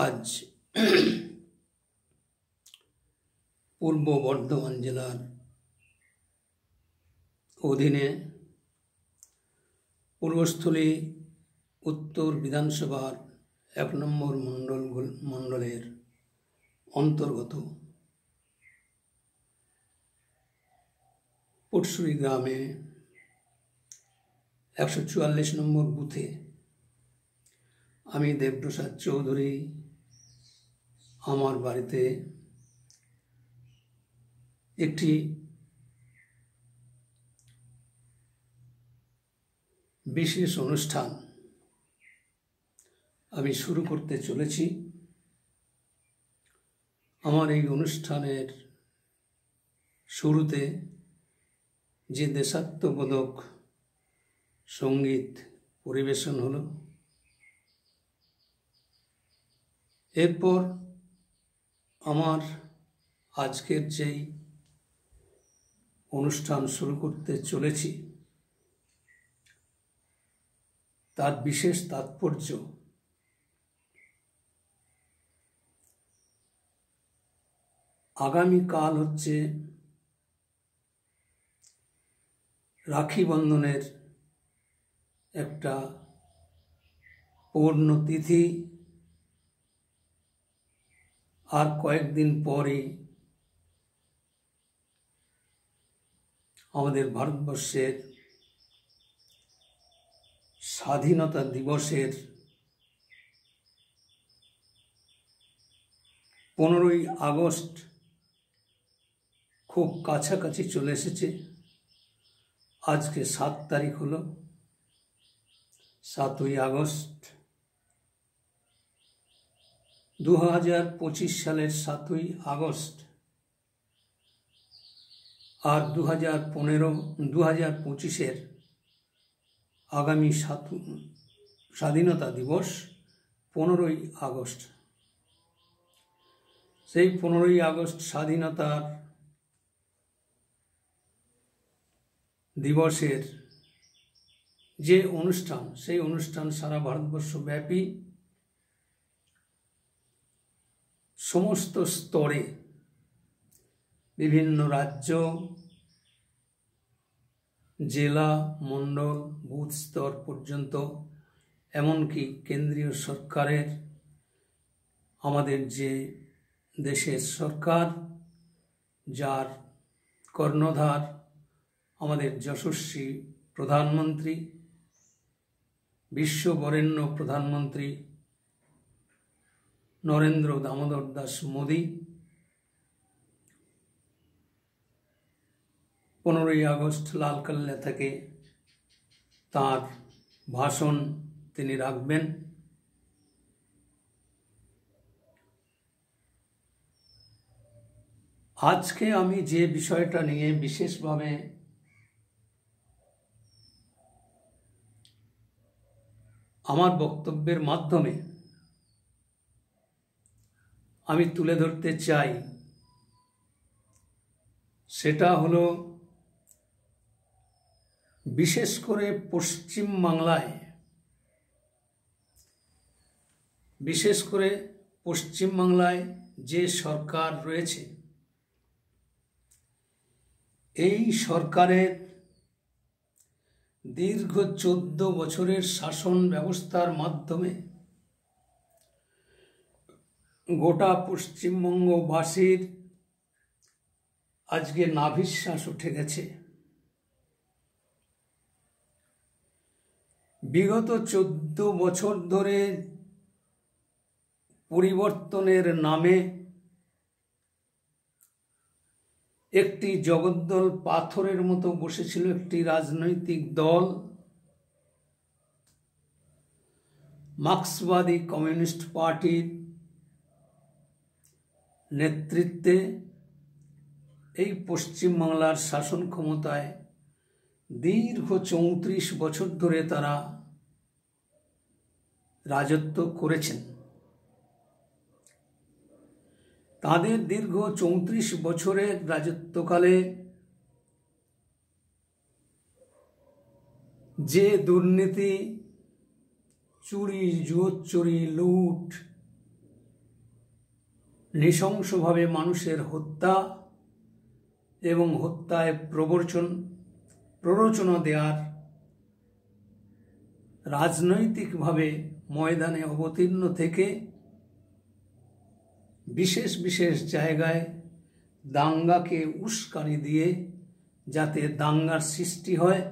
আজ পূর্ব বর্ধমান জেলার অধীনে পূর্বস্থলী উত্তর বিধানসভার ১ নম্বর মণ্ডলের অন্তর্গত পটসুরি গ্রামে ১৪৪ নম্বর বুথে আমি দেবপ্রসাদ চৌধুরী আমার বাড়িতে একটি বিশেষ অনুষ্ঠান আমি শুরু করতে চলেছি। আমার এই অনুষ্ঠানের শুরুতে যে দেশাত্মবোধক সঙ্গীত পরিবেশন হলো, এরপর আমার আজকের যেই অনুষ্ঠান শুরু করতে চলেছি তার বিশেষ তাৎপর্য আগামীকাল হচ্ছে রাখি বন্ধনের একটা পূর্ণতিথি, আর কয়েকদিন পরই আমাদের ভারতবর্ষের স্বাধীনতা দিবসের 15ই আগস্ট খুব কাছাকাছি চলে এসেছে। আজকে 7 তারিখ হলো, 7ই আগস্ট 2025 সালের 7ই আগস্ট আর 2025-এর আগামী স্বাধীনতা দিবস 15ই আগস্ট। সেই 15ই আগস্ট স্বাধীনতার দিবসের যে অনুষ্ঠান, সেই অনুষ্ঠান সারা ভারতবর্ষ ব্যাপী সমস্ত স্তরে, বিভিন্ন রাজ্য, জেলা, মণ্ডল, বুথ স্তর পর্যন্ত, এমনকি কেন্দ্রীয় সরকারের, আমাদের যে দেশের সরকার, যার কর্ণধার আমাদের যশস্বী প্রধানমন্ত্রী, বিশ্ববরেণ্য প্রধানমন্ত্রী নরেন্দ্র দামোদর দাস মোদী 15ই আগস্ট লালকেল্লা থেকে তার ভাষণ তিনি রাখবেন। আজকে আমি যে বিষয়টা নিয়ে বিশেষভাবে আমার বক্তব্যের মাধ্যমে আমি তুলে ধরতে চাই, সেটা হলো বিশেষ করে পশ্চিমবাংলায় যে সরকার রয়েছে, এই সরকারের দীর্ঘ 14 বছরের শাসন ব্যবস্থার মাধ্যমে গোটা পশ্চিমবঙ্গবাসীর আজকে নাভিশ্বাস উঠে গেছে। বিগত 14 বছর ধরে পরিবর্তনের নামে একটি জগদ্দল পাথরের মতো বসেছিল একটি রাজনৈতিক দল, মার্ক্সবাদী কমিউনিস্ট পার্টির নেতৃত্বে এই পশ্চিমবাংলার শাসন ক্ষমতায় দীর্ঘ 34 বছর ধরে তারা রাজত্ব করেছেন। তাদের দীর্ঘ 34 বছরের রাজত্বকালে যে দুর্নীতি, চুরি, জুয়োচুরি, লুট, নৃশংসভাবে মানুষের হত্যা এবং হত্যায় প্ররোচনা দেওয়ার, রাজনৈতিকভাবে ময়দানে অবতীর্ণ থেকে বিশেষ বিশেষ জায়গায় দাঙ্গাকে উস্কানি দিয়ে যাতে দাঙ্গার সৃষ্টি হয়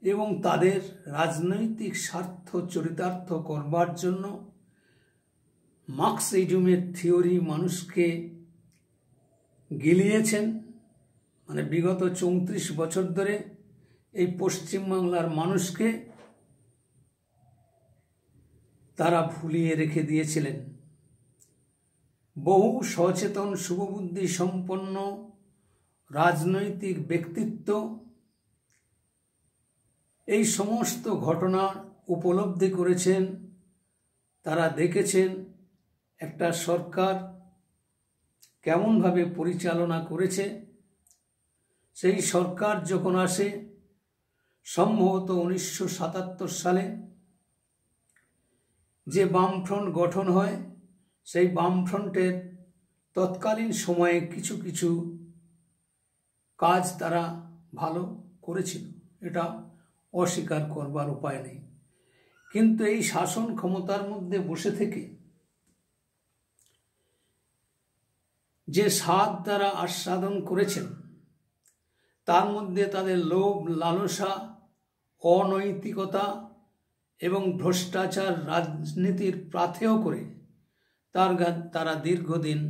এবং তাদের রাজনৈতিক স্বার্থ চরিতার্থ করবার জন্য মার্ক্সিজমের থিওরি মানুষকে গিলিয়েছেন। মানে বিগত 34 বছর ধরে এই পশ্চিমবাংলার মানুষকে তারা ভুলিয়ে রেখে দিয়েছিলেন। বহু সচেতন শুভবুদ্ধি সম্পন্ন রাজনৈতিক ব্যক্তিত্ব এই সমস্ত ঘটনা উপলব্ধি করেছেন। তারা দেখেছেন একটা সরকার কেমনভাবে পরিচালনা করেছে। সেই সরকার যখন আসে সম্ভবত 1977 সালে যে বামফ্রন্ট গঠন হয়, সেই বামফ্রন্টের তৎকালীন সময়ে কিছু কিছু কাজ তারা ভালো করেছিল, এটা অস্বীকার করবার উপায় নেই। কিন্তু এই শাসন ক্ষমতার মধ্যে বসে থেকে যে স্বাদ তারা আস্বাদন করেছেন, তার মধ্যে তাদের লোভ, লালসা, অনৈতিকতা এবং ভ্রষ্টাচার রাজনীতির পাথেয় করে তারা দীর্ঘদিন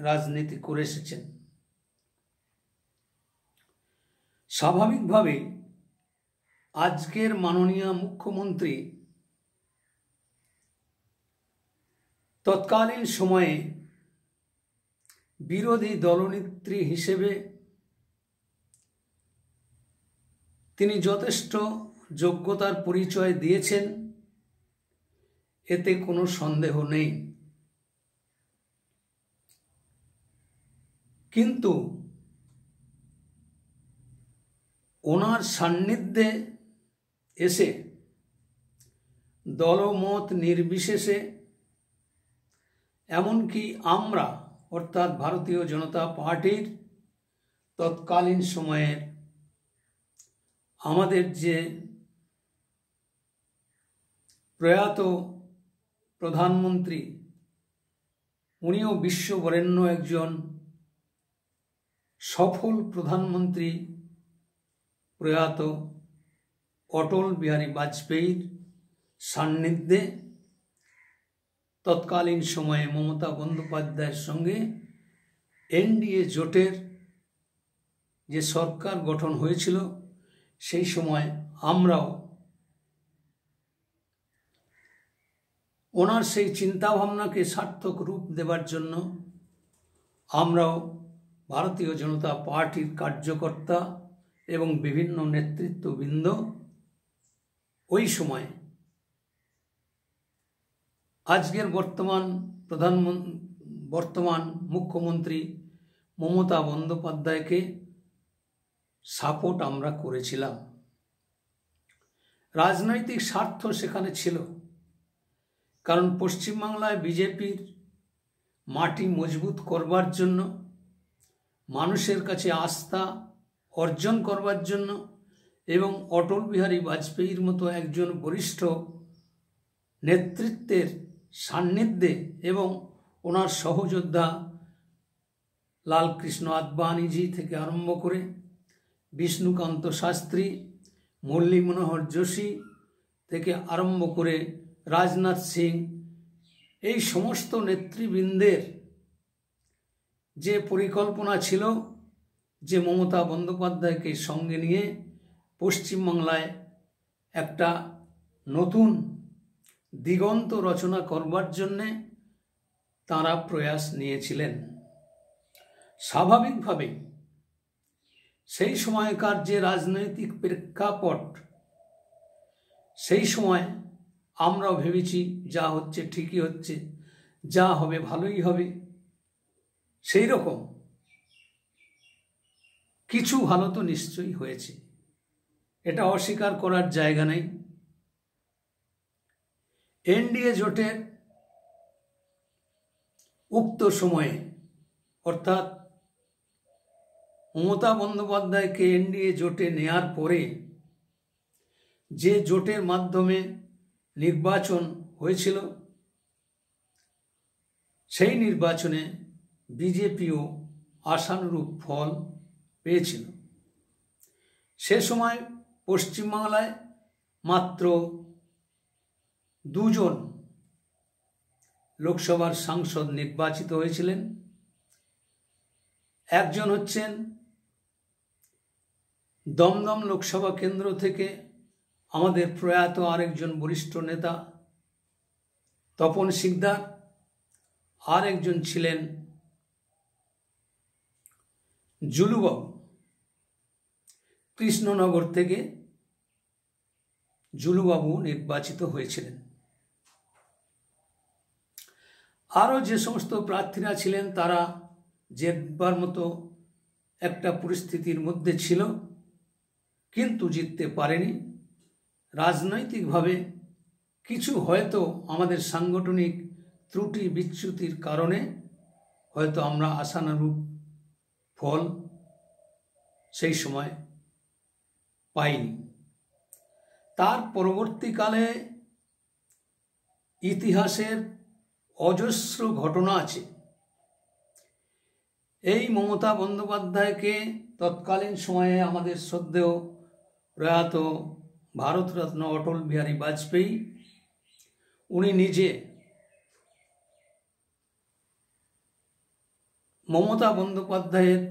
রাজনীতি করে এসেছেন। স্বাভাবিকভাবে আজকের মাননীয় মুখ্যমন্ত্রী তৎকালীন সময়ে বিরোধী দলনেত্রী হিসেবে তিনি যথেষ্ট যোগ্যতার পরিচয় দিয়েছেন, এতে কোনো সন্দেহ নেই। কিন্তু ওনার সান্নিধ্যে এসে দলমত নির্বিশেষে, এমনকি আমরা অর্থাৎ ভারতীয় জনতা পার্টির তৎকালীন সময়ের আমাদের যে প্রয়াত প্রধানমন্ত্রী, উনিও বিশ্ববরেণ্য একজন সফল প্রধানমন্ত্রী প্রয়াত অটল বিহারী বাজপেয়ীর সান্নিধ্যে তৎকালীন সময়ে মমতা বন্দ্যোপাধ্যায়ের সঙ্গে এনডিএ জোটের যে সরকার গঠন হয়েছিল, সেই সময় আমরাও ওনার সেই চিন্তাভাবনাকে সার্থক রূপ দেবার জন্য আমরাও ভারতীয় জনতা পার্টির কার্যকর্তা এবং বিভিন্ন নেতৃত্ববৃন্দ ওই সময় আজকের বর্তমান মুখ্যমন্ত্রী মমতা বন্দ্যোপাধ্যায়কে সাপোর্ট আমরা করেছিলাম। রাজনৈতিক স্বার্থ সেখানে ছিল, কারণ পশ্চিমবাংলায় বিজেপির মাটি মজবুত করবার জন্য, মানুষের কাছে আস্থা অর্জন করবার জন্য এবং অটল বিহারী বাজপেয়ীর মতো একজন বরিষ্ঠ নেতৃত্বের সান্নিধ্যে এবং ওনার সহযোদ্ধা লালকৃষ্ণ আদবানিজি থেকে আরম্ভ করে বিষ্ণুকান্ত শাস্ত্রী, মুরলী মনোহর যোশী থেকে আরম্ভ করে রাজনাথ সিং, এই সমস্ত নেতৃবৃন্দের যে পরিকল্পনা ছিল যে মমতা বন্দ্যোপাধ্যায়কে সঙ্গে নিয়ে পশ্চিমবাংলায় একটা নতুন দিগন্ত রচনা করবার জন্যে তাঁরা প্রয়াস নিয়েছিলেন। স্বাভাবিকভাবে সেই সময়কার যে রাজনৈতিক প্রেক্ষাপট, সেই সময় আমরাও ভেবেছি যা হচ্ছে ঠিকই হচ্ছে, যা হবে ভালোই হবে। সেই রকম কিছু ভালো তো নিশ্চয়ই হয়েছে, এটা অস্বীকার করার জায়গা নেই। এনডিএ জোটের উক্ত সময়ে অর্থাৎ মমতা বন্দ্যোপাধ্যায়কে এনডিএ জোটে নেয়ার পরে যে জোটের মাধ্যমে নির্বাচন হয়েছিল, সেই নির্বাচনে বিজেপিও আশানুরূপ ফল পেয়েছিল। সে সময় পশ্চিমবাংলায় মাত্র 2 জন লোকসভার সাংসদ নির্বাচিত হয়েছিলেন। একজন হচ্ছেন দমদম লোকসভা কেন্দ্র থেকে আমাদের প্রয়াত আরেকজন বরিষ্ঠ নেতা তপন সিকদার, আর একজন ছিলেন জুলুবাবু, কৃষ্ণনগর থেকে জুলুবাবু নির্বাচিত হয়েছিলেন। আরও যে সমস্ত প্রার্থীরা ছিলেন তারা জেতবার মতো একটা পরিস্থিতির মধ্যে ছিল, কিন্তু জিততে পারেনি। রাজনৈতিকভাবে কিছু হয়তো আমাদের সাংগঠনিক ত্রুটি বিচ্যুতির কারণে হয়তো আমরা আশানুরূপ ফল সেই সময় পাইনি। তার পরবর্তীকালে ইতিহাসের অজস্র ঘটনা আছে। এই মমতা বন্দ্যোপাধ্যায়কে তৎকালীন সময়ে আমাদের শ্রদ্ধেয় প্রয়াত ভারতরত্ন অটল বিহারী বাজপেয়ী, উনি নিজে মমতা বন্দ্যোপাধ্যায়ের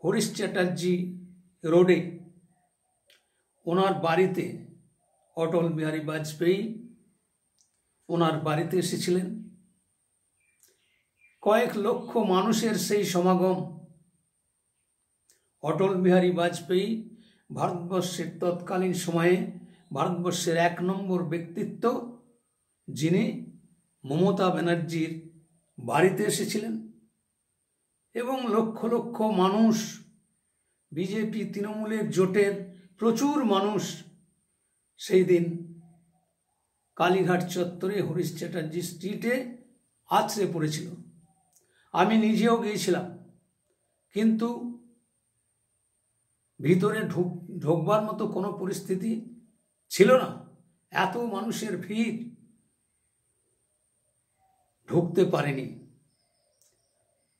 হরিশ চ্যাটার্জি রোডে ওনার বাড়িতে অটল বিহারী বাজপেয়ী ওনার বাড়িতে এসেছিলেন। কয়েক লক্ষ মানুষের সেই সমাগম অটল বিহারী বাজপেয়ী ভারতবর্ষের তৎকালীন সময়ে ভারতবর্ষের 1 নম্বর ব্যক্তিত্ব, যিনি মমতা ব্যানার্জির বাড়িতে এসেছিলেন এবং লক্ষ লক্ষ মানুষ, বিজেপি তৃণমূলের জোটের প্রচুর মানুষ সেই দিন কালীঘাট চত্বরে হরিশ চ্যাটার্জি স্ট্রিটে আছড়ে পড়েছিল। আমি নিজেও গিয়েছিলাম, কিন্তু ভিতরে ঢোকবার মতো কোনো পরিস্থিতি ছিল না। এত মানুষের ভিড়, ঢুকতে পারেনি।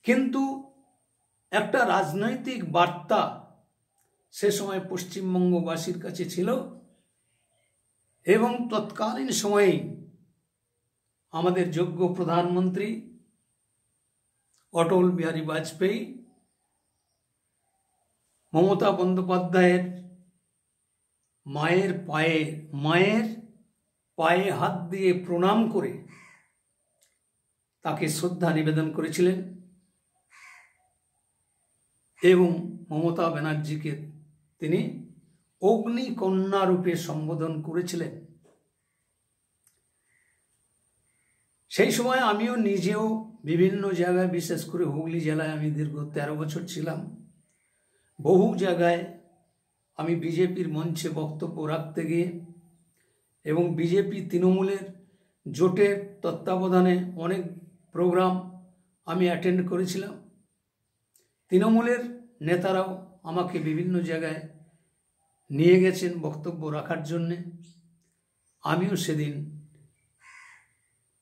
কিন্তু একটা রাজনৈতিক বার্তা সে সময় পশ্চিমবঙ্গবাসীর কাছে ছিল এবং তৎকালীন সময়েই আমাদের যোগ্য প্রধানমন্ত্রী অটল বিহারী বাজপেয়ী মমতা বন্দ্যোপাধ্যায়ের মায়ের পায়ে হাত দিয়ে প্রণাম করে তাকে শ্রদ্ধা নিবেদন করেছিলেন এবং মমতা ব্যানার্জিকে তিনি অগ্নিকন্যা রূপে সম্বোধন করেছিলেন। সেই সময় আমিও নিজেও বিভিন্ন জায়গায়, বিশেষ করে হুগলি জেলায় আমি দীর্ঘ 13 বছর ছিলাম, বহু জায়গায় আমি বিজেপির মঞ্চে বক্তব্য রাখতে গিয়ে এবং বিজেপি তৃণমূলের জোটের তত্ত্বাবধানে অনেক প্রোগ্রাম আমি অ্যাটেন্ড করেছিলাম। তৃণমূলের নেতারাও আমাকে বিভিন্ন জায়গায় নিয়ে গেছেন বক্তব্য রাখার জন্যে। আমিও সেদিন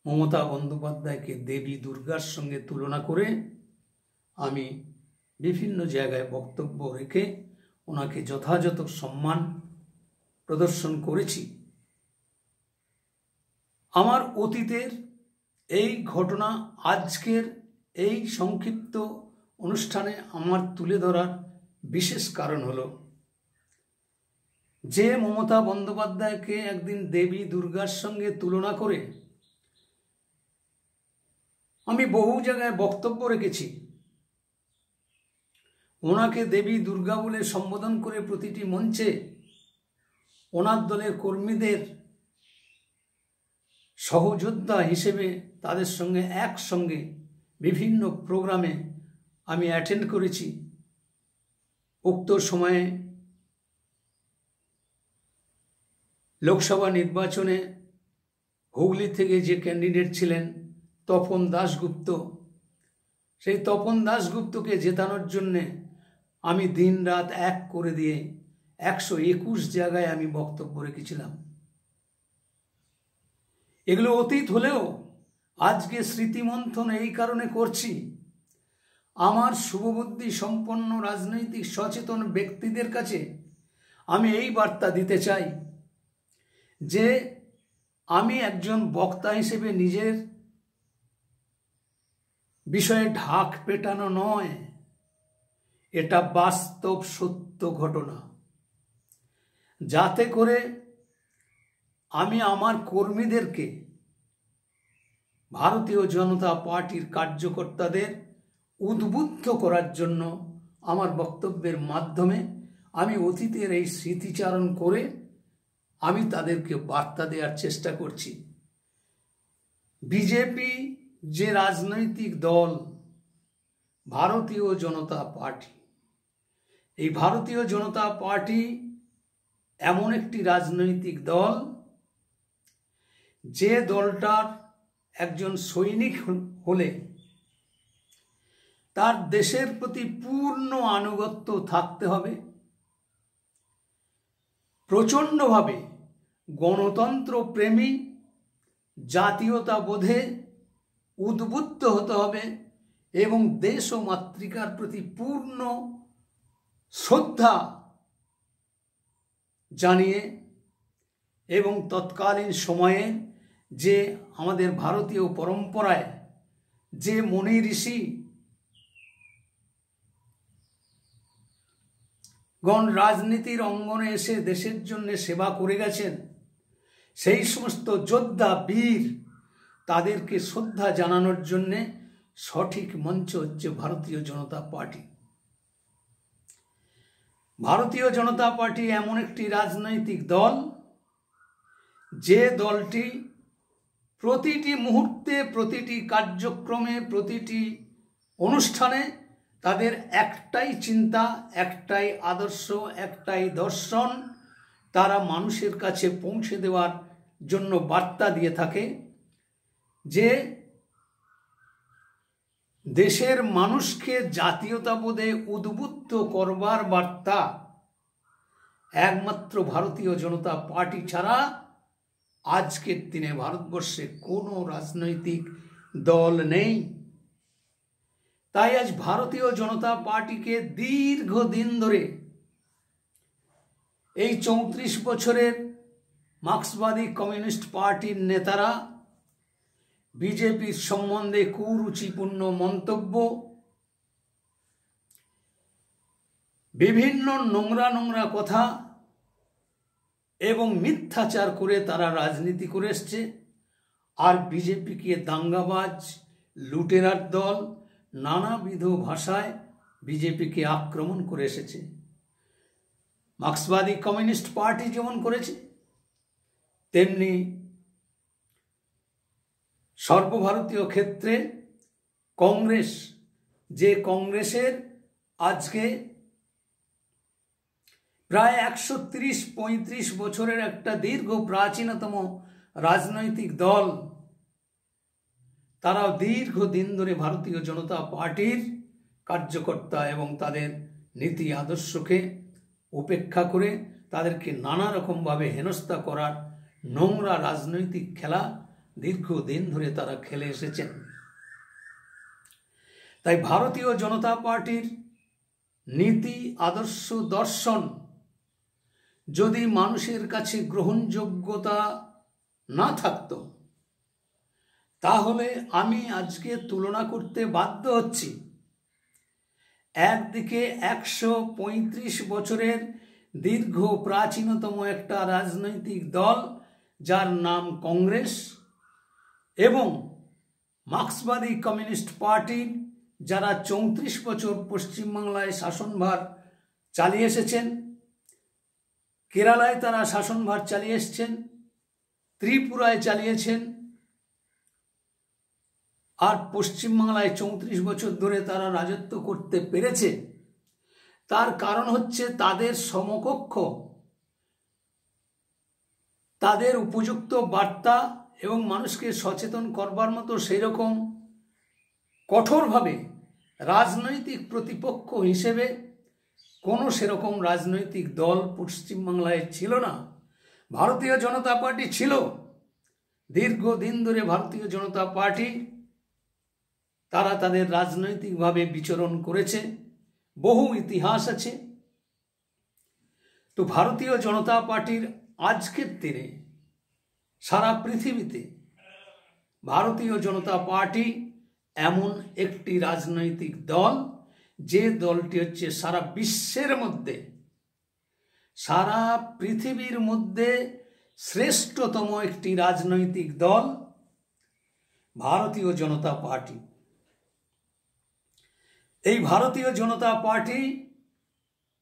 মমতা বন্দ্যোপাধ্যায়কে দেবী দুর্গার সঙ্গে তুলনা করে আমি বিভিন্ন জায়গায় বক্তব্য রেখে ওনাকে যথাযথ সম্মান প্রদর্শন করেছি। আমার অতীতের এই ঘটনা আজকের এই সংক্ষিপ্ত অনুষ্ঠানে আমার তুলে ধরার বিশেষ কারণ হলো যে মমতা বন্দ্যোপাধ্যায়কে একদিন দেবী দুর্গার সঙ্গে তুলনা করে আমি বহু জায়গায় বক্তব্য রেখেছি। ওনাকে দেবী দুর্গা বলে সম্বোধন করে প্রতিটি মঞ্চে ওনার দলের কর্মীদের সহযোদ্ধা হিসেবে তাদের সঙ্গে একসঙ্গে বিভিন্ন প্রোগ্রামে আমি অ্যাটেন্ড করেছি। উক্ত সময়ে লোকসভা নির্বাচনে হুগলি থেকে যে ক্যান্ডিডেট ছিলেন তপন দাশগুপ্ত, সেই তপন দাশগুপ্তকে জেতানোর জন্যে আমি দিন রাত এক করে দিয়ে 121 জায়গায় আমি বক্তব্য রেখেছিলাম। এগুলো অতীত হলেও আজকে স্মৃতিমন্থন এই কারণে করছি, আমার শুভবুদ্ধি সম্পন্ন রাজনৈতিক সচেতন ব্যক্তিদের কাছে আমি এই বার্তা দিতে চাই যে আমি একজন বক্তা হিসেবে নিজের বিষয়ে ঢাক পেটানো নয়, এটা বাস্তব সত্য ঘটনা, যাতে করে আমি আমার কর্মীদেরকে, ভারতীয় জনতা পার্টির কার্যকর্তাদের উদ্বুদ্ধ করার জন্য আমার বক্তব্যের মাধ্যমে আমি অতীতের এই স্মৃতিচারণ করে আমি তাদেরকে বার্তা দেওয়ার চেষ্টা করছি। বিজেপি যে রাজনৈতিক দল, ভারতীয় জনতা পার্টি, এই ভারতীয় জনতা পার্টি এমন একটি রাজনৈতিক দল যে দলটার একজন সৈনিক হলে তার দেশের প্রতি পূর্ণ আনুগত্য থাকতে হবে, প্রচণ্ডভাবে গণতন্ত্র প্রেমী, জাতীয়তাবোধে উদ্বুদ্ধ হতে হবে এবং দেশ ও মাতৃকার প্রতি পূর্ণ শ্রদ্ধা জানিয়ে এবং তৎকালীন সময়ে যে আমাদের ভারতীয় পরম্পরায় যে মুনি ঋষি গণ রাজনীতির অঙ্গনে এসে দেশের জন্য সেবা করে গেছেন, সেই সমস্ত যোদ্ধা বীর তাদেরকে শ্রদ্ধা জানানোর জন্যে সঠিক মঞ্চ হচ্ছে ভারতীয় জনতা পার্টি। ভারতীয় জনতা পার্টি এমন একটি রাজনৈতিক দল যে দলটি প্রতিটি মুহূর্তে, প্রতিটি কার্যক্রমে, প্রতিটি অনুষ্ঠানে তাদের একটাই চিন্তা, একটাই আদর্শ, একটাই দর্শন, তারা মানুষের কাছে পৌঁছে দেওয়ার জন্য বার্তা দিয়ে থাকে যে দেশের মানুষকে জাতীয়তাবোধে উদ্বুদ্ধ করবার বার্তা একমাত্র ভারতীয় জনতা পার্টি ছাড়া আজকের দিনে ভারতবর্ষে কোনো রাজনৈতিক দল নেই। তাই আজ ভারতীয় জনতা পার্টিকে দীর্ঘদিন ধরে এই 34 বছরের মার্ক্সবাদী কমিউনিস্ট পার্টির নেতারা বিজেপির সম্বন্ধে কুরুচিপূর্ণ মন্তব্য, বিভিন্ন নোংরা নোংরা কথা এবং মিথ্যাচার করে তারা রাজনীতি করে এসছে। আর বিজেপিকে দাঙ্গাবাজ, লুটেরার দল, নানাবিধ ভাষায় বিজেপিকে আক্রমণ করে এসেছে। মার্ক্সবাদী কমিউনিস্ট পার্টি যেমন করেছে, তেমনি সর্বভারতীয় ক্ষেত্রে কংগ্রেস, যে কংগ্রেসের আজকে প্রায় 130-35 বছরের একটা দীর্ঘ প্রাচীনতম রাজনৈতিক দল, তারাও দীর্ঘদিন ধরে ভারতীয় জনতা পার্টির কার্যকর্তা এবং তাদের নীতি আদর্শকে উপেক্ষা করে তাদেরকে নানা রকমভাবে হেনস্থা করার নোংরা রাজনৈতিক খেলা দীর্ঘদিন ধরে তারা খেলে এসেছেন। তাই ভারতীয় জনতা পার্টির নীতি, আদর্শ, দর্শন যদি মানুষের কাছে গ্রহণযোগ্যতা না থাকতো, তাহলে আমি আজকে তুলনা করতে বাধ্য হচ্ছি। একদিকে 135 বছরের দীর্ঘ প্রাচীনতম একটা রাজনৈতিক দল যার নাম কংগ্রেস, এবং মার্ক্সবাদী কমিউনিস্ট পার্টির যারা 34 বছর পশ্চিমবাংলায় শাসনভার চালিয়ে এসেছেন, কেরালায় তারা শাসনভার চালিয়ে এসেছেন, ত্রিপুরায় চালিয়েছেন, আর পশ্চিমবাংলায় 34 বছর ধরে তারা রাজত্ব করতে পেরেছে। তার কারণ হচ্ছে তাদের সমকক্ষ, তাদের উপযুক্ত বার্তা এবং মানুষকে সচেতন করবার মতো সেই রকম কঠোরভাবে রাজনৈতিক প্রতিপক্ষ হিসেবে কোনো সেরকম রাজনৈতিক দল পশ্চিমবাংলায় ছিল না। ভারতীয় জনতা পার্টি ছিল। দীর্ঘদিন ধরে ভারতীয় জনতা পার্টি তারা তাদের রাজনৈতিকভাবে বিচরণ করেছে, বহু ইতিহাস আছে। তো ভারতীয় জনতা পার্টির আজকের দিনে সারা পৃথিবীতে ভারতীয় জনতা পার্টি এমন একটি রাজনৈতিক দল, যে দলটি হচ্ছে সারা বিশ্বের মধ্যে, সারা পৃথিবীর মধ্যে শ্রেষ্ঠতম একটি রাজনৈতিক দল ভারতীয় জনতা পার্টি। এই ভারতীয় জনতা পার্টি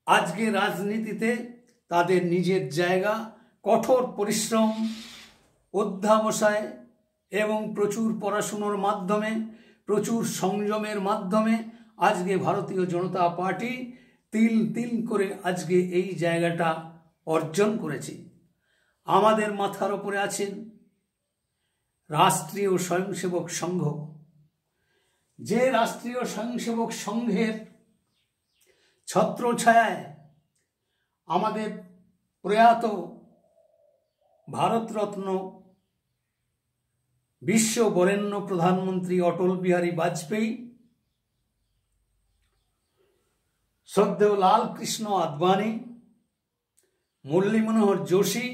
আজকে রাজনীতিতে তাদের নিজের জায়গা, কঠোর পরিশ্রম, অধ্যবসায় এবং প্রচুর পড়াশুনোর মাধ্যমে, প্রচুর সংযমের মাধ্যমে আজকে ভারতীয় জনতা পার্টি তিল তিল করে আজকে এই জায়গাটা অর্জন করেছে। আমাদের মাথার উপরে আছেন রাষ্ট্রীয় স্বয়ংসেবক সংঘ, যে রাষ্ট্রীয় স্বয়ংসেবক সংঘের ছত্রছায়ায় আমাদের প্রয়াত ভারতরত্ন বিশ্ব বরেণ্য প্রধানমন্ত্রী অটল বিহারী বাজপেয়ী, শ্রদ্ধেয় লাল কৃষ্ণ আদবানি, মুরলী মনোহর যোশী,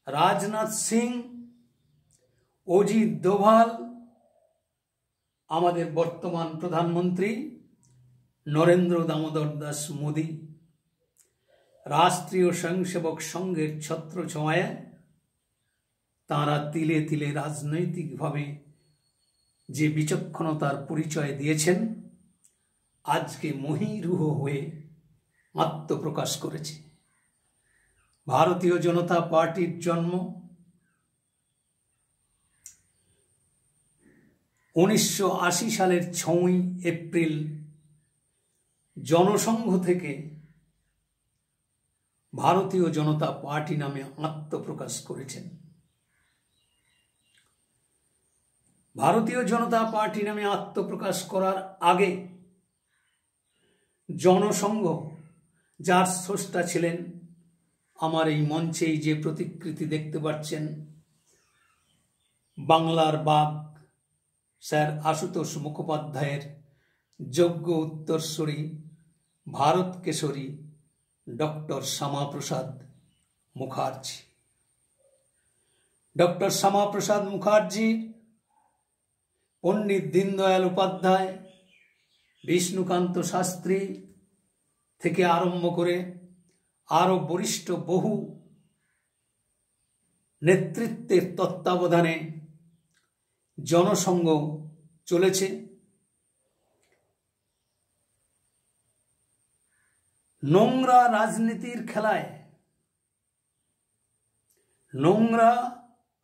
রাজনাথ সিং, অজিত দোভাল, আমাদের বর্তমান প্রধানমন্ত্রী নরেন্দ্র দামোদর দাস মোদী, রাষ্ট্রীয় স্বয়ংসেবক সংঘের ছত্রছায়ায় তাঁরা তিলে তিলে রাজনৈতিকভাবে যে বিচক্ষণতার পরিচয় দিয়েছেন, আজকে মহীরুহ হয়ে আত্মপ্রকাশ করেছে। ভারতীয় জনতা পার্টির জন্ম 1980 সালের 6ই এপ্রিল জনসংঘ থেকে ভারতীয় জনতা পার্টি নামে আত্মপ্রকাশ করেছেন। ভারতীয় জনতা পার্টি নামে আত্মপ্রকাশ করার আগে জনসংঘ, যার স্রষ্টা ছিলেন আমার এই মঞ্চেই যে প্রতিকৃতি দেখতে পাচ্ছেন, বাংলার বাঘ স্যার আশুতোষ মুখোপাধ্যায়ের যোগ্য উত্তরসূরি ভারত কেশরী ডক্টর শ্যামাপ্রসাদ মুখার্জি। ডক্টর শ্যামাপ্রসাদ মুখার্জি, পণ্ডিত দীনদয়াল উপাধ্যায়, বিষ্ণুকান্ত শাস্ত্রী থেকে আরম্ভ করে আরও বরিষ্ঠ বহু নেতৃত্বের তত্ত্বাবধানে জনসংঘ চলেছে। নোংরা রাজনীতির খেলায়, নোংরা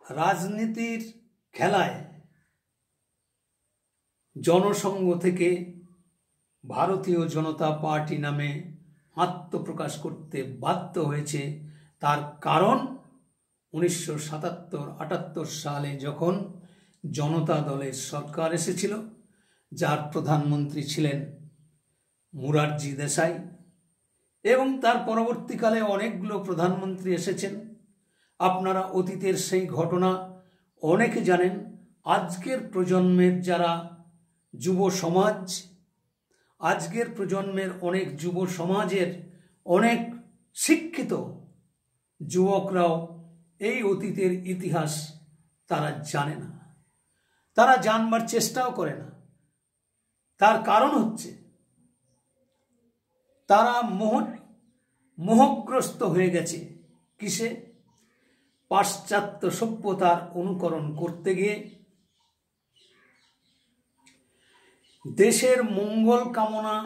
রাজনীতির খেলায় জনসংঘ থেকে ভারতীয় জনতা পার্টি নামে আত্মপ্রকাশ করতে বাধ্য হয়েছে। তার কারণ 1977-78 সালে যখন জনতা দলের সরকার এসেছিল, যার প্রধানমন্ত্রী ছিলেন মুরারজি দেশাই, এবং তার পরবর্তীকালে অনেকগুলো প্রধানমন্ত্রী এসেছেন। আপনারা অতীতের সেই ঘটনা অনেকে জানেন। আজকের প্রজন্মের যারা যুব সমাজ, আজকের প্রজন্মের অনেক যুব সমাজের অনেক শিক্ষিত যুবকরাও এই অতীতের ইতিহাস তারা জানে না, তারা জানবার চেষ্টাও করে না। তার কারণ হচ্ছে তারা মোহগ্রস্ত হয়ে গেছে কিসে? পাশ্চাত্য সভ্যতার অনুকরণ করতে গিয়ে, দেশের মঙ্গল কামনা,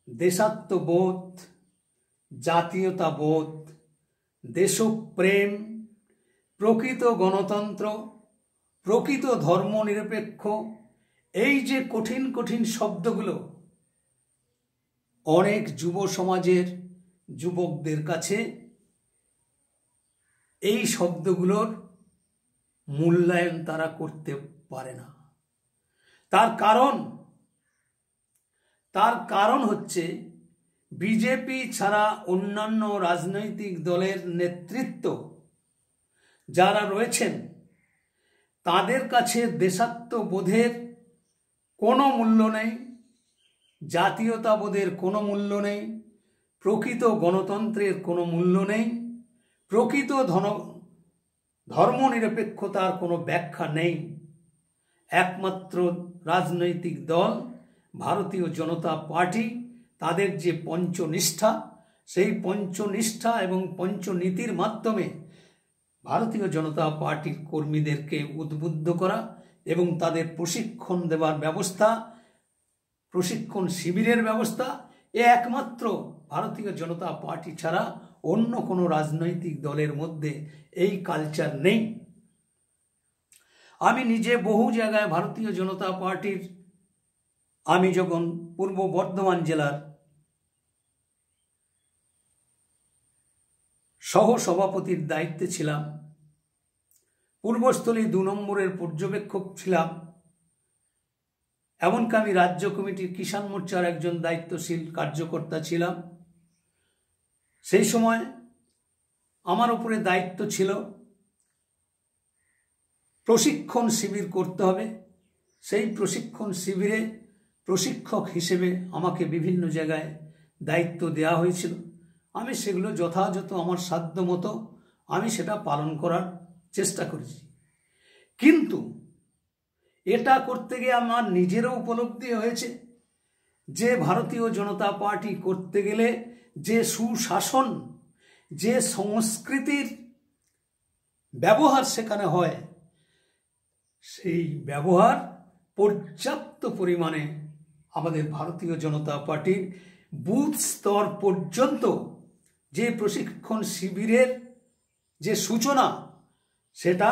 দেশাত্মবোধ, জাতীয়তাবোধ, দেশপ্রেম, প্রকৃত গণতন্ত্র, প্রকৃত ধর্মনিরপেক্ষ, এই যে কঠিন কঠিন শব্দগুলো অনেক যুব সমাজের যুবকদের কাছে, এই শব্দগুলোর মূল্যায়ন তারা করতে পারে না। তার কারণ হচ্ছে বিজেপি ছাড়া অন্যান্য রাজনৈতিক দলের নেতৃত্ব যারা রয়েছেন, তাদের কাছে দেশাত্মবোধের কোনো মূল্য নেই, জাতীয়তাবোধের কোনো মূল্য নেই, প্রকৃত গণতন্ত্রের কোনো মূল্য নেই, প্রকৃত ধর্মনিরপেক্ষতার কোনো ব্যাখ্যা নেই। একমাত্র রাজনৈতিক দল ভারতীয় জনতা পার্টি, তাদের যে পঞ্চনিষ্ঠা, সেই পঞ্চনিষ্ঠা এবং পঞ্চনীতির মাধ্যমে ভারতীয় জনতা পার্টির কর্মীদেরকে উদ্বুদ্ধ করা এবং তাদের প্রশিক্ষণ দেওয়ার ব্যবস্থা, প্রশিক্ষণ শিবিরের ব্যবস্থা, এ একমাত্র ভারতীয় জনতা পার্টি ছাড়া অন্য কোনো রাজনৈতিক দলের মধ্যে এই কালচার নেই। আমি নিজে বহু জায়গায় ভারতীয় জনতা পার্টির, আমি যখন পূর্ব বর্ধমান জেলার সহসভাপতির দায়িত্বে ছিলাম, পূর্বস্থলী 2 নম্বরের পর্যবেক্ষক ছিলাম, এমনকি আমি রাজ্য কমিটির কিষাণ মোর্চার একজন দায়িত্বশীল কার্যকর্তা ছিলাম। সেই সময় আমার উপরে দায়িত্ব ছিল প্রশিক্ষণ শিবির করতে হবে। সেই প্রশিক্ষণ শিবিরে প্রশিক্ষক হিসেবে আমাকে বিভিন্ন জায়গায় দায়িত্ব দেওয়া হয়েছিল। আমি সেগুলো যথাযথ আমার সাধ্য মতো আমি সেটা পালন করার চেষ্টা করেছি। কিন্তু এটা করতে গিয়ে আমার নিজেরও উপলব্ধি হয়েছে যে ভারতীয় জনতা পার্টি করতে গেলে যে সুশাসন, যে সংস্কৃতির ব্যবহার সেখানে হয়, সেই ব্যবহার পর্যাপ্ত পরিমাণে আমাদের ভারতীয় জনতা পার্টির বুথ স্তর পর্যন্ত যে প্রশিক্ষণ শিবিরের যে সূচনা, সেটা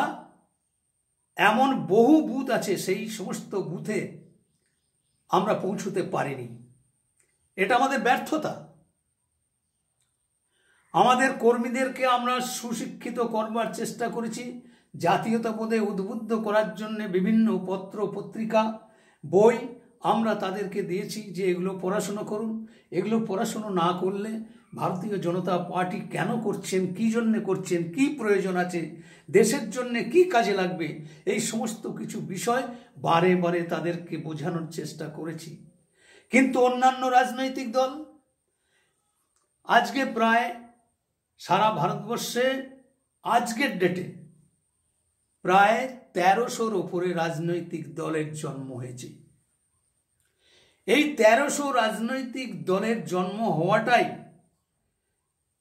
এমন বহু বুথ আছে, সেই সমস্ত বুথে আমরা পৌঁছতে পারিনি। এটা আমাদের ব্যর্থতা। আমাদের কর্মীদেরকে আমরা সুশিক্ষিত করবার চেষ্টা করেছি, জাতীয়তাবোধে উদ্বুদ্ধ করার জন্য বিভিন্ন পত্র পত্রিকা বই আমরা তাদেরকে দিয়েছি যে এগুলো পড়াশুনো করুন। এগুলো পড়াশুনো না করলে ভারতীয় জনতা পার্টি কেন করছেন, কী জন্যে করছেন, কি প্রয়োজন আছে, দেশের জন্যে কি কাজে লাগবে, এই সমস্ত কিছু বিষয় বারে বারে তাদেরকে বোঝানোর চেষ্টা করেছি। কিন্তু অন্যান্য রাজনৈতিক দল আজকে প্রায় সারা ভারতবর্ষে আজকের ডেটে প্রায় 1300-র ওপরে রাজনৈতিক দলের জন্ম হয়েছে। এই 1300 রাজনৈতিক দলের জন্ম হওয়াটাই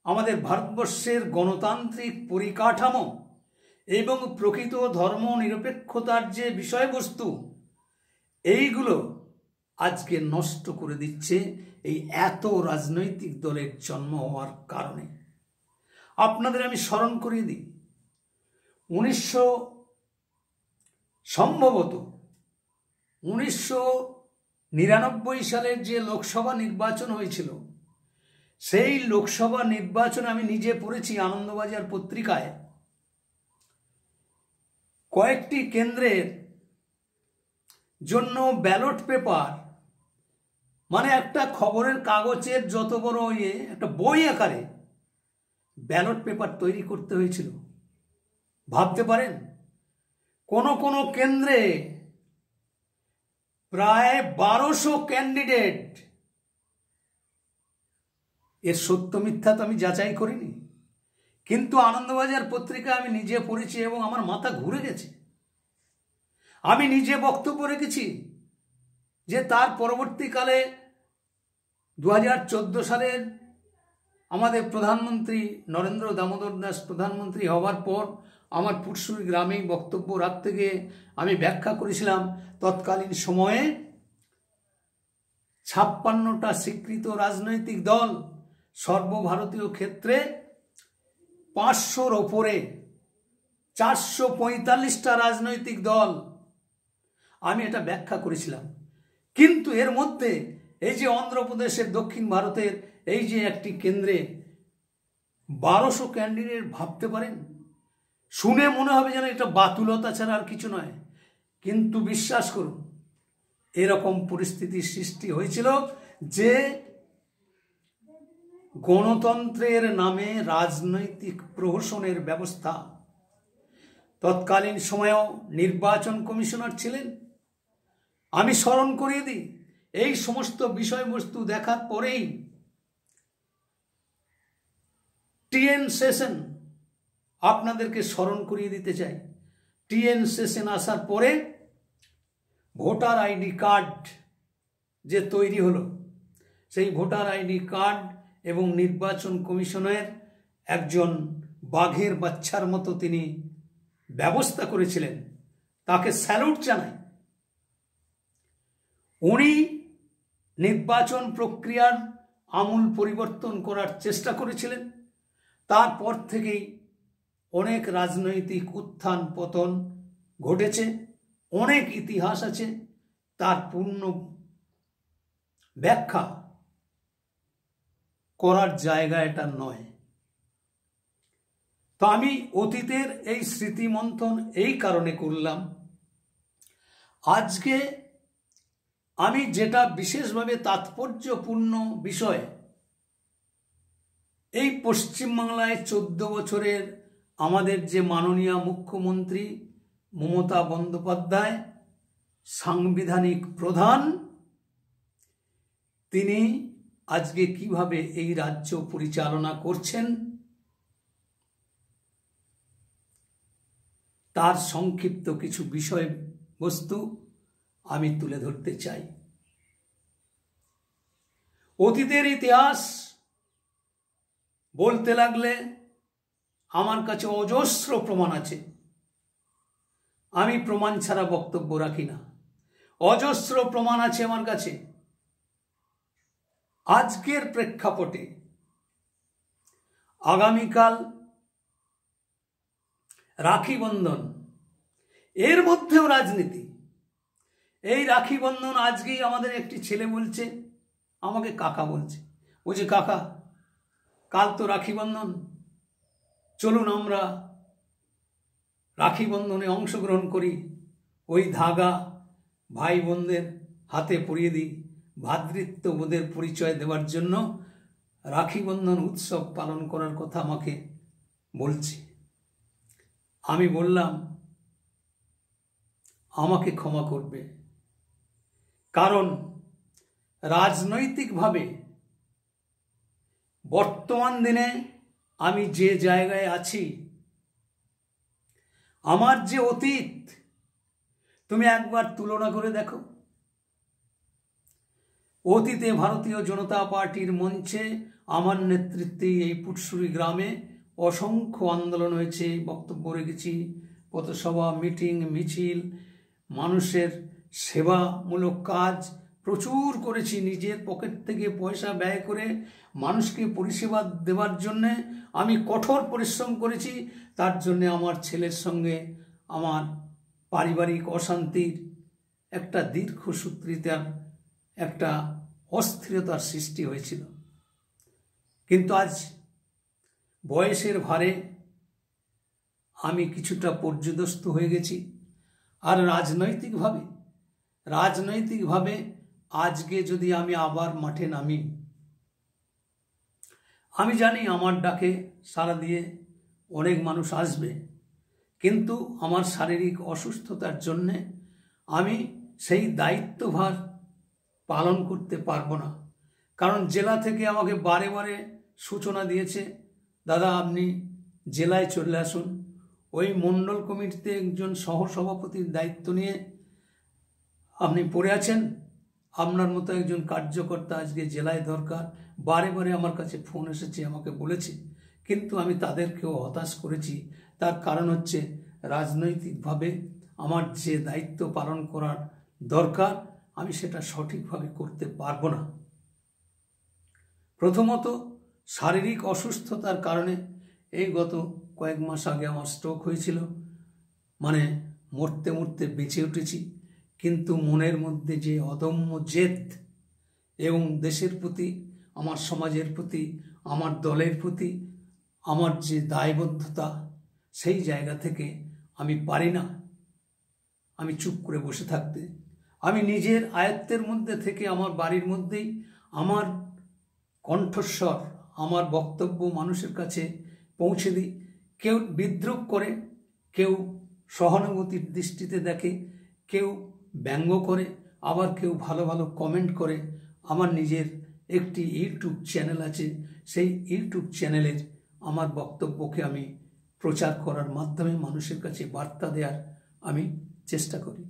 আমাদের ভারতবর্ষের গণতান্ত্রিক পরিকাঠামো এবং প্রকৃত ধর্ম নিরপেক্ষতার যে বিষয়বস্তু, এইগুলো আজকে নষ্ট করে দিচ্ছে এই এত রাজনৈতিক দলের জন্ম হওয়ার কারণে। আপনাদের আমি স্মরণ করিয়ে দিই, সম্ভবত 1999 সালের যে লোকসভা নির্বাচন হয়েছিল, সেই লোকসভা নির্বাচনে আমি নিজে পড়েছি আনন্দবাজার পত্রিকায়, কয়েকটি কেন্দ্রের জন্য ব্যালট পেপার, মানে একটা খবরের কাগজের যত বড় একটা বই আকারে ব্যালট পেপার তৈরি করতে হয়েছিল। ভাবতে পারেন, কোন কোন কেন্দ্রে প্রায় 1200 ক্যান্ডিডেট। এর সত্য মিথ্যা তো আমি যাচাই করিনি, কিন্তু আনন্দবাজার পত্রিকা আমি নিজে পড়েছি এবং আমার মাথা ঘুরে গেছে। আমি নিজে বক্তব্য রেখেছি যে তার পরবর্তীকালে 2014 সালের আমাদের প্রধানমন্ত্রী নরেন্দ্র দামোদর দাস প্রধানমন্ত্রী হওয়ার পর আমার পুরসুরি গ্রামেই বক্তব্য রাখতে গিয়ে আমি ব্যাখ্যা করেছিলাম, তৎকালীন সময়ে 56টা স্বীকৃত রাজনৈতিক দল, সর্বভারতীয় ক্ষেত্রে 500-র ওপরে 445টা রাজনৈতিক দল, আমি এটা ব্যাখ্যা করেছিলাম। কিন্তু এর মধ্যে এই যে অন্ধ্রপ্রদেশের, দক্ষিণ ভারতের এই যে একটি কেন্দ্রে 1200 ক্যান্ডিডেট, ভাবতে পারেন? শুনে মনে হবে যেন এটা বাতুলতা ছাড়া আর কিছু নয়, কিন্তু বিশ্বাস করুন এরকম পরিস্থিতির সৃষ্টি হয়েছিল যে গণতন্ত্রের নামে রাজনৈতিক প্রহসনের ব্যবস্থা। তৎকালীন সময়েও নির্বাচন কমিশনার ছিলেন। আমি স্মরণ করিয়ে দিই, এই সমস্ত বিষয়বস্তু দেখার পরেই টিএন সেশন, আপনাদেরকে স্মরণ করিয়ে দিতে চাই, টিএন সেশন আসার পরে ভোটার আইডি কার্ড যে তৈরি হলো, সেই ভোটার আইডি কার্ড এবং নির্বাচন কমিশনের একজন বাঘের বাচ্চার মতো তিনি ব্যবস্থা করেছিলেন, তাকে স্যালুট জানাই। উনি নির্বাচন প্রক্রিয়ার আমূল পরিবর্তন করার চেষ্টা করেছিলেন। তারপর থেকেই অনেক রাজনৈতিক উত্থান পতন ঘটেছে, অনেক ইতিহাস আছে, তার পূর্ণ ব্যাখ্যা করার জায়গা এটা নয়। তো আমি অতীতের এই স্মৃতিমন্থন এই কারণে করলাম, আজকে আমি যেটা বিশেষভাবে তাৎপর্যপূর্ণ বিষয়, এই পশ্চিমবাংলায় 14 বছরের আমাদের যে মাননীয় মুখ্যমন্ত্রী মমতা বন্দ্যোপাধ্যায়, সাংবিধানিক প্রধান, তিনি আজকে কিভাবে এই রাজ্য পরিচালনা করছেন তার সংক্ষিপ্ত কিছু বিষয়বস্তু আমি তুলে ধরতে চাই। অতীতের ইতিহাস বলতে লাগলে আমার কাছে অজস্র প্রমাণ আছে, আমি প্রমাণ ছাড়া বক্তব্য রাখি না। অজস্র প্রমাণ আছে আমার কাছে। আজকের প্রেক্ষাপটে আগামীকাল রাখি বন্ধন, এর মধ্যেও রাজনীতি। এই রাখি বন্ধন আজকেই আমাদের একটি ছেলে বলছে, আমাকে কাকা বলছে, বলছে কাকা কাল তো রাখি বন্ধন, চলুন আমরা রাখি বন্ধনে অংশগ্রহণ করি, ওই ধাগা ভাই বোনদের হাতে পরিয়ে দিই, ভ্রাতৃত্ববোধের পরিচয় দেওয়ার জন্য রাখি বন্ধন উৎসব পালন করার কথা আমাকে বলছে। আমি বললাম আমাকে ক্ষমা করবে, কারণ রাজনৈতিকভাবে বর্তমান দিনে আমি যে জায়গায় আছি, আমার যে অতীত তুমি একবার তুলনা করে দেখো। অতীতে ভারতীয় জনতা পার্টির মঞ্চে আমার নেতৃত্বে এই পুটসুরি গ্রামে অসংখ্য আন্দোলন হয়েছে, বক্তব্য রেখেছি, পথসভা, মিটিং, মিছিল, মানুষের সেবামূলক কাজ প্রচুর করেছি। নিজের পকেট থেকে পয়সা ব্যয় করে মানুষকে পরিষেবা দেওয়ার জন্যে আমি কঠোর পরিশ্রম করেছি। তার জন্যে আমার ছেলের সঙ্গে আমার পারিবারিক অশান্তির একটা দীর্ঘসূত্রিতার একটা অস্থিরতার সৃষ্টি হয়েছিল। কিন্তু আজ বয়সের ভারে আমি কিছুটা পর্যদস্ত হয়ে গেছি। আর রাজনৈতিকভাবে আজকে যদি আমি আবার মাঠে নামি, আমি জানি আমার ডাকে সাড়া দিয়ে অনেক মানুষ আসবে, কিন্তু আমার শারীরিক অসুস্থতার জন্যে আমি সেই দায়িত্বভার পালন করতে পারবো না। কারণ জেলা থেকে আমাকে বারে বারে সূচনা দিয়েছে, দাদা আপনি জেলায় চলে আসুন, ওই মণ্ডল কমিটিতে একজন সহসভাপতির দায়িত্ব নিয়ে আপনি পড়ে আছেন, আপনার মতো একজন কার্যকর্তা আজকে জেলায় দরকার। বারে বারে আমার কাছে ফোন এসেছে, আমাকে বলেছে, কিন্তু আমি তাদেরকেও হতাশ করেছি। তার কারণ হচ্ছে রাজনৈতিকভাবে আমার যে দায়িত্ব পালন করার দরকার আমি সেটা সঠিকভাবে করতে পারবো না। প্রথমত শারীরিক অসুস্থতার কারণে এই গত কয়েক মাস আগে আমার স্ট্রোক হয়েছিল, মানে মরতে মরতে বেঁচে উঠেছি। কিন্তু মনের মধ্যে যে অদম্য জেদ এবং দেশের প্রতি, আমার সমাজের প্রতি, আমার দলের প্রতি আমার যে দায়বদ্ধতা, সেই জায়গা থেকে আমি পারি না আমি চুপ করে বসে থাকতে। আমি নিজের আয়ত্তের মধ্যে থেকে আমার বাড়ির মধ্যেই আমার কণ্ঠস্বর, আমার বক্তব্য মানুষের কাছে পৌঁছে দিই। কেউ বিদ্রূপ করে, কেউ সহানুভূতির দৃষ্টিতে দেখে, কেউ ব্যঙ্গ করে, আবার কেউ ভালো ভালো কমেন্ট করে। আমার নিজের একটি ইউটিউব চ্যানেল আছে, সেই ইউটিউব চ্যানেলের আমার বক্তব্যকে আমি প্রচার করার মাধ্যমে মানুষের কাছে বার্তা দেওয়ার আমি চেষ্টা করি।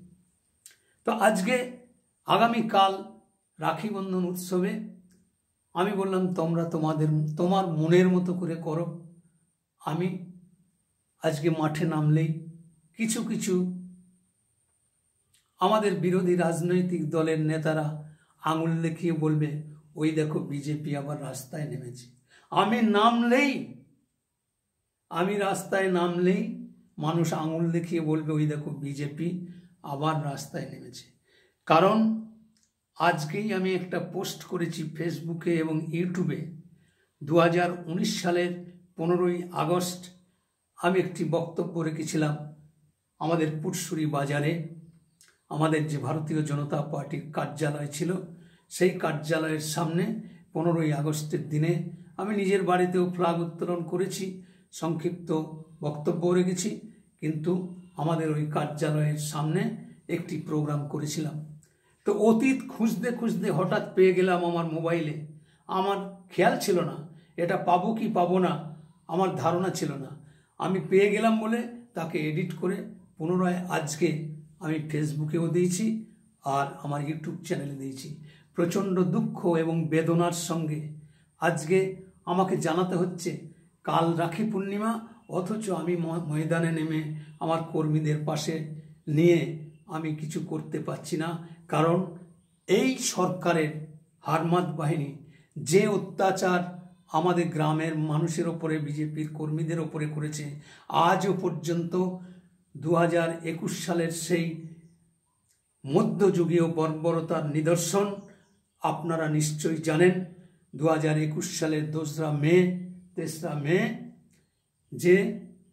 তো আজকে আগামীকাল রাখি বন্ধন উৎসবে আমি বললাম তোমরা তোমার মনের মতো করে করো। আমি আজকে মাঠে নামলেই কিছু কিছু আমাদের বিরোধী রাজনৈতিক দলের নেতারা আঙুল দেখিয়ে বলবে, ওই দেখো বিজেপি আবার রাস্তায় নেমেছে। আমি রাস্তায় নামলেই মানুষ আঙুল দেখিয়ে বলবে, ওই দেখো বিজেপি আবার রাস্তায় নেমেছে। কারণ আজকেই আমি একটা পোস্ট করেছি ফেসবুকে এবং ইউটিউবে। 2019 সালের 15ই আগস্ট আমি একটি বক্তব্য রেখেছিলাম আমাদের পুটসুরি বাজারে। আমাদের যে ভারতীয় জনতা পার্টির কার্যালয় ছিল, সেই কার্যালয়ের সামনে 15ই আগস্টের দিনে আমি নিজের বাড়িতেও ফ্ল্যাগ উত্তোলন করেছি, সংক্ষিপ্ত বক্তব্য রেখেছি। কিন্তু আমাদের ওই কার্যালয়ের সামনে একটি প্রোগ্রাম করেছিলাম। তো অতীত খুঁজতে খুঁজতে হঠাৎ পেয়ে গেলাম আমার মোবাইলে। আমার খেয়াল ছিল না এটা পাবো কি পাবো না, আমার ধারণা ছিল না। আমি পেয়ে গেলাম বলে তাকে এডিট করে পুনরায় আজকে আমি ফেসবুকেও দিয়েছি আর আমার ইউটিউব চ্যানেলে দিয়েছি। প্রচণ্ড দুঃখ এবং বেদনার সঙ্গে আজকে আমাকে জানাতে হচ্ছে কাল রাখি পূর্ণিমা, অথচ আমি ময়দানে নেমে আমার কর্মীদের পাশে নিয়ে আমি কিছু করতে পারছি না। কারণ এই সরকারের হারমাত বাহিনী যে অত্যাচার আমাদের গ্রামের মানুষের ওপরে বিজেপির কর্মীদের ওপরে করেছে, আজও পর্যন্ত 2021 সালের সেই মধ্যযুগীয় বর্বরতার নিদর্শন আপনারা নিশ্চয়ই জানেন। 2021 সালের 2রা মে 3রা মে যে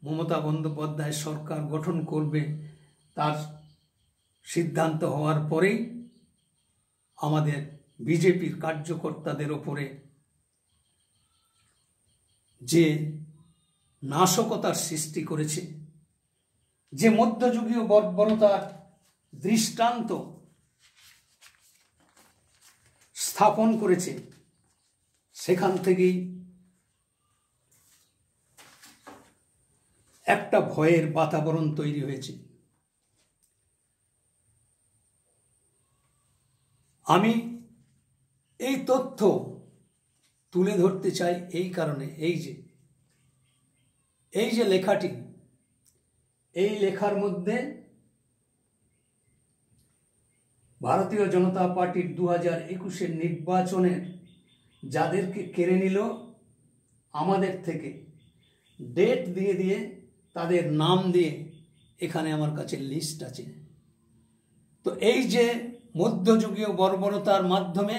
মমতা বন্দ্যোপাধ্যায় সরকার গঠন করবে, তার সিদ্ধান্ত হওয়ার পরেই আমাদের বিজেপির কার্যকর্তাদের ওপরে যে নাশকতার সৃষ্টি করেছে, যে মধ্যযুগীয় বর্বরতার দৃষ্টান্ত স্থাপন করেছে, সেখান থেকেই একটা ভয়ের বাতাবরণ তৈরি হয়েছে। আমি এই তথ্য তুলে ধরতে চাই এই কারণে, এই যে লেখাটি, এই লেখার মধ্যে ভারতীয় জনতা পার্টির 2021 নির্বাচনের যাদেরকে কেড়ে নিল আমাদের থেকে, ডেট দিয়ে দিয়ে তাদের নাম দিয়ে এখানে আমার কাছে লিস্ট আছে। তো এই যে মধ্যযুগীয় বর্বরতার মাধ্যমে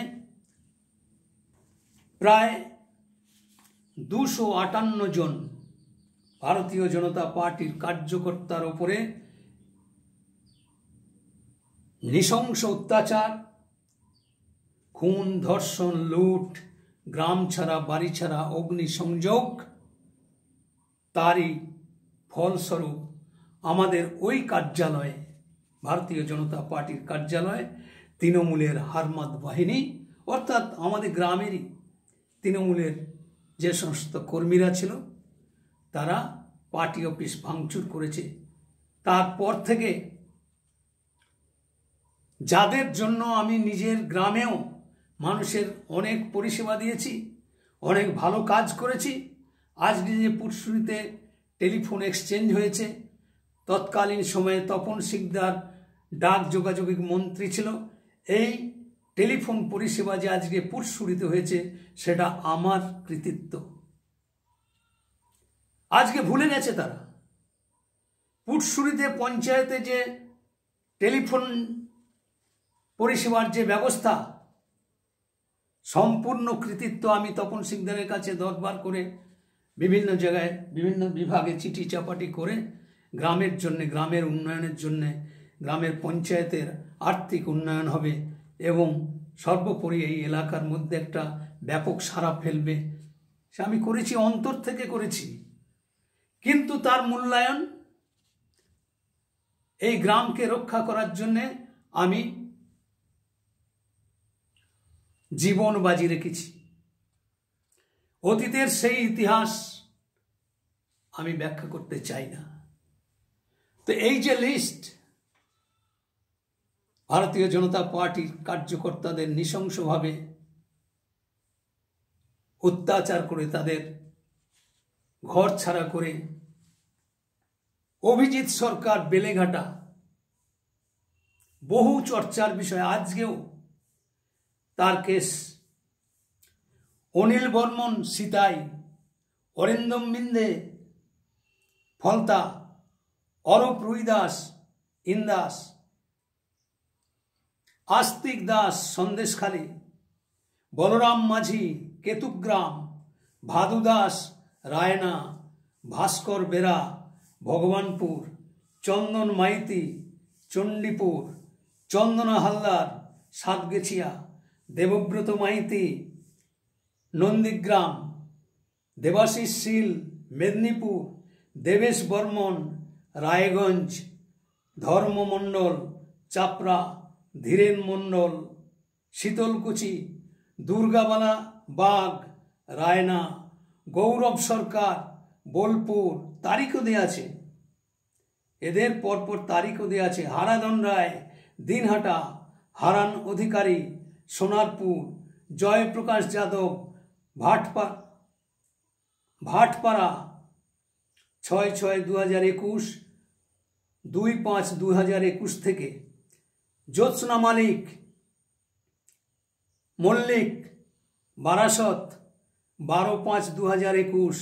প্রায় 258 জন ভারতীয় জনতা পার্টির কার্যকর্তার ওপরে নৃশংস অত্যাচার, খুন, ধর্ষণ, লুট, গ্রাম ছাড়া বাড়ি ছাড়া অগ্নিসংযোগ, তারই ফলস্বরূপ আমাদের ওই কার্যালয়ে, ভারতীয় জনতা পার্টির কার্যালয়ে তৃণমূলের হারমাদ বাহিনী, অর্থাৎ আমাদের গ্রামেরই তৃণমূলের যে সমস্ত কর্মীরা ছিল, তারা পার্টি অফিস ভাঙচুর করেছে। তারপর থেকে যাদের জন্য আমি নিজের গ্রামেও মানুষের অনেক পরিষেবা দিয়েছি, অনেক ভালো কাজ করেছি, আজকে যে পুরসুরিতে টেলিফোন এক্সচেঞ্জ হয়েছে, তৎকালীন সময়ে তপন শিকদার ডাক যোগাযোগিক মন্ত্রী ছিল, এই টেলিফোন পরিষেবা যে আজকে পুরসুরিতে হয়েছে সেটা আমার কৃতিত্ব। আজকে ভুলে গেছে তারা। পুরসুরিতে পঞ্চায়েতে যে টেলিফোন পরিষেবার যে ব্যবস্থা, সম্পূর্ণ কৃতিত্ব আমি তপন শিকদারের কাছে দরবার করে বিভিন্ন জায়গায় বিভিন্ন বিভাগে চিঠি চাপাটি করে গ্রামের জন্যে, গ্রামের উন্নয়নের জন্যে, গ্রামের পঞ্চায়েতের আর্থিক উন্নয়ন হবে এবং সর্বোপরি এই এলাকার মধ্যে একটা ব্যাপক সাড়া ফেলবে, সে আমি করেছি, অন্তর থেকে করেছি। কিন্তু তার মূল্যায়ন এই গ্রামকে রক্ষা করার জন্যে আমি জীবন বাজি রেখেছি। অতীতের সেই ইতিহাস আমি ব্যাখ্যা করতে চাই না। তো এই যে লিস্ট, ভারতীয় জনতা পার্টির কার্যকর্তাদের নৃশংসভাবে অত্যাচার করে, তাদের ঘর ছাড়া করে, অভিজিৎ সরকার বেলেঘাটা বহু চর্চার বিষয়, আজকেও তার কেস, অনিল বর্মন সিতাই, অরিন্দম মিন্দে ফলতা, অরূপ রুই দাস ইন্দাস, আস্তিক দাস সন্দেশখালী, বলরাম মাঝি কেতুগ্রাম, ভাদু দাস রায়না, ভাস্কর বেরা ভগবানপুর, চন্দন মাইতি চণ্ডীপুর, চন্দনা হালদার সাতগেছিয়া, দেবব্রত মাইতি নন্দীগ্রাম, দেবাশিস শীল মেদিনীপুর, দেবেশ বর্মন রায়গঞ্জ, ধর্ম মণ্ডল চাপড়া, ধীরেন মণ্ডল শীতলকুচি, দুর্গাবালা বাগ রায়না, গৌরব সরকার বোলপুর, তারিখও দেয়া আছে, এদের পরপর তারিখও দেয়া আছে, হারাধন রায় দিনহাটা, হারান অধিকারী সোনারপুর, জয়প্রকাশ যাদব ভাটপাড়া 6/6/2021, 2/5/2021 থেকে, জ্যোৎস্না মল্লিক বারাসত 12/5/2021,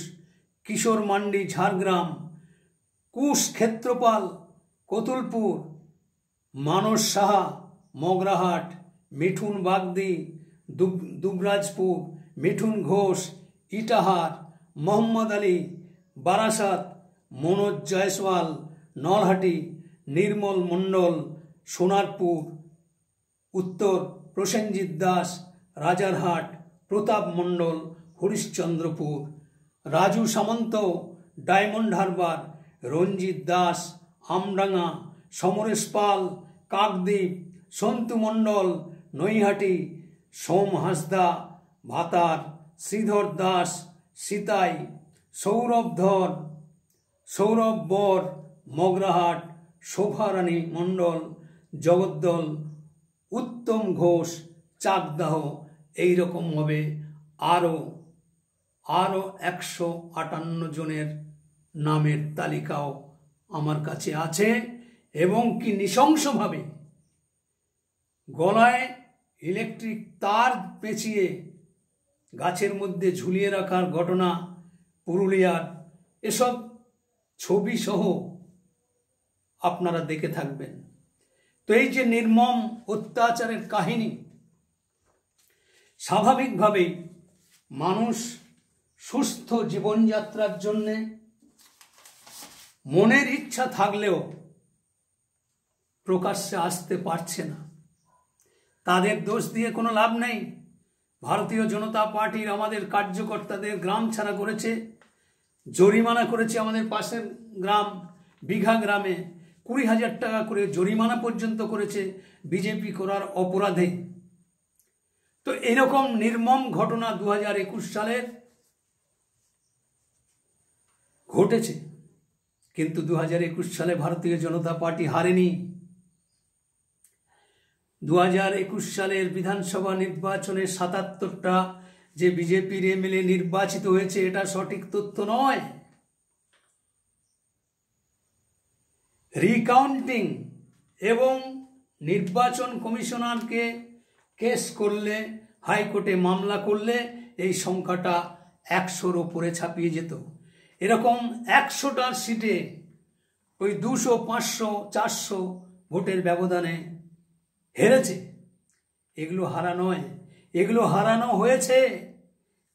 কিশোর মান্ডি ঝাড়গ্রাম, কুশ ক্ষেত্রপাল কতুলপুর, মানস সাহা মগরাহাট, মিঠুন বাগদি দুবরাজপুর, মিঠুন ঘোষ ইটাহার, মোহাম্মদ আলী বারাসাত, মনোজ জয়সওয়াল নলহাটি, নির্মল মণ্ডল সোনারপুর উত্তর, প্রসেনজিৎ দাস রাজারহাট, প্রতাপ মণ্ডল হরিশ্চন্দ্রপুর, রাজু সামন্ত ডায়মন্ড হারবার, রঞ্জিত দাস আমডাঙ্গা, সমরেশ পাল কাকদ্বীপ, সন্তু মণ্ডল নৈহাটি, সোম হাঁসদা ভাতার, শ্রীধর দাস সিতাই, সৌরভ বর মগরাহাট, শোভারানী মণ্ডল জগদ্দল, উত্তম ঘোষ চাকদাহ। এইরকমভাবে আরও 158 জনের নামের তালিকাও আমার কাছে আছে, এবং কি নৃশংসভাবে গলায় ইলেকট্রিক তার পেঁচিয়ে গাছের মধ্যে ঝুলিয়ে রাখার ঘটনা পুরুলিয়ার, এসব ছবি সহ আপনারা দেখে থাকবেন। তো এই যে নির্মম অত্যাচারের কাহিনী, স্বাভাবিকভাবেই মানুষ সুস্থ জীবনযাত্রার জন্যে মনের ইচ্ছা থাকলেও প্রকাশ্যে আসতে পারছে না। তাদের দোষ দিয়ে কোনো লাভ নেই। ভারতীয় জনতা পার্টির আমাদের কার্যকর্তাদের গ্রাম ছাড়া করেছে, জরিমানা করেছে। আমাদের পাশের গ্রাম বিঘা গ্রামে 20,000 টাকা করে জরিমানা পর্যন্ত করেছে বিজেপি করার অপরাধে। তো এরকম নির্মম ঘটনা 2021 সালের ঘটেছে, কিন্তু 2021 সালে ভারতীয় জনতা পার্টি হারেনি। 2021 সালের বিধানসভা নির্বাচনে 77টা যে বিজেপির এমএলএ নির্বাচিত হয়েছে, এটা সঠিক তথ্য নয়। রিকাউন্টিং এবং নির্বাচন কমিশনারকে কেস করলে, হাইকোর্টে মামলা করলে এই সংখ্যাটা 100-র ওপরে ছাপিয়ে যেত। এরকম 100টার সিটে ওই 200, 500, 400 ভোটের ব্যবধানে হেরেছে। এগুলো হারা নয়, এগুলো হারানো হয়েছে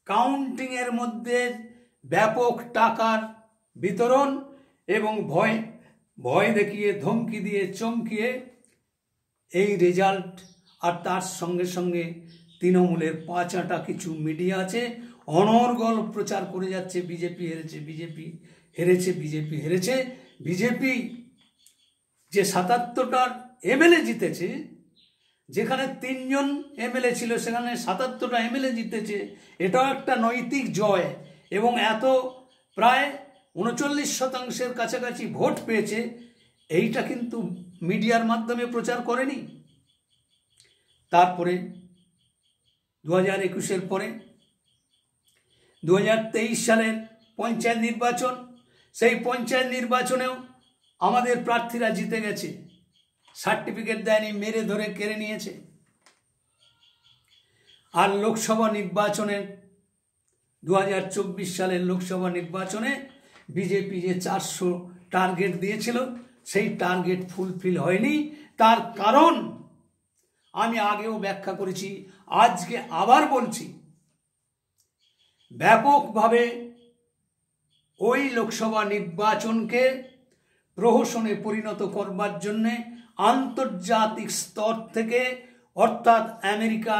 কাউন্টিংয়ের মধ্যে ব্যাপক টাকার বিতরণ এবং ভয় দেখিয়ে, ধমকি দিয়ে, চমকিয়ে এই রেজাল্ট। আর তার সঙ্গে সঙ্গে তৃণমূলের পাঁচাটা কিছু মিডিয়া আছে, অনর্গল প্রচার করে যাচ্ছে বিজেপি হেরেছে, বিজেপি হেরেছে, বিজেপি হেরেছে। বিজেপি যে 77টার এমএলএ জিতেছে, যেখানে 3 জন এমএলএ ছিল সেখানে 77টা এমএলএ জিতেছে, এটাও একটা নৈতিক জয়। এবং এত প্রায় 39% কাছাকাছি ভোট পেয়েছে, এইটা কিন্তু মিডিয়ার মাধ্যমে প্রচার করেনি। তারপরে 2021-এর পরে 2023 সালের পঞ্চায়েত নির্বাচন, সেই পঞ্চায়েত নির্বাচনেও আমাদের প্রার্থীরা জিতে গেছে। সার্টিফিকেট দেয়নি, মেরে ধরে কেড়ে নিয়েছে। আর লোকসভা নির্বাচনের 2024 সালের লোকসভা নির্বাচনে বিজেপি যে 400 টার্গেট দিয়েছিল, সেই টার্গেট ফুলফিল হয়নি। তার কারণ আমি আগেও ব্যাখ্যা করেছি, আজকে আবার বলছি, ব্যাপকভাবে ওই লোকসভা নির্বাচনকে প্রহসনে পরিণত করবার জন্যে আন্তর্জাতিক স্তর থেকে, অর্থাৎ আমেরিকার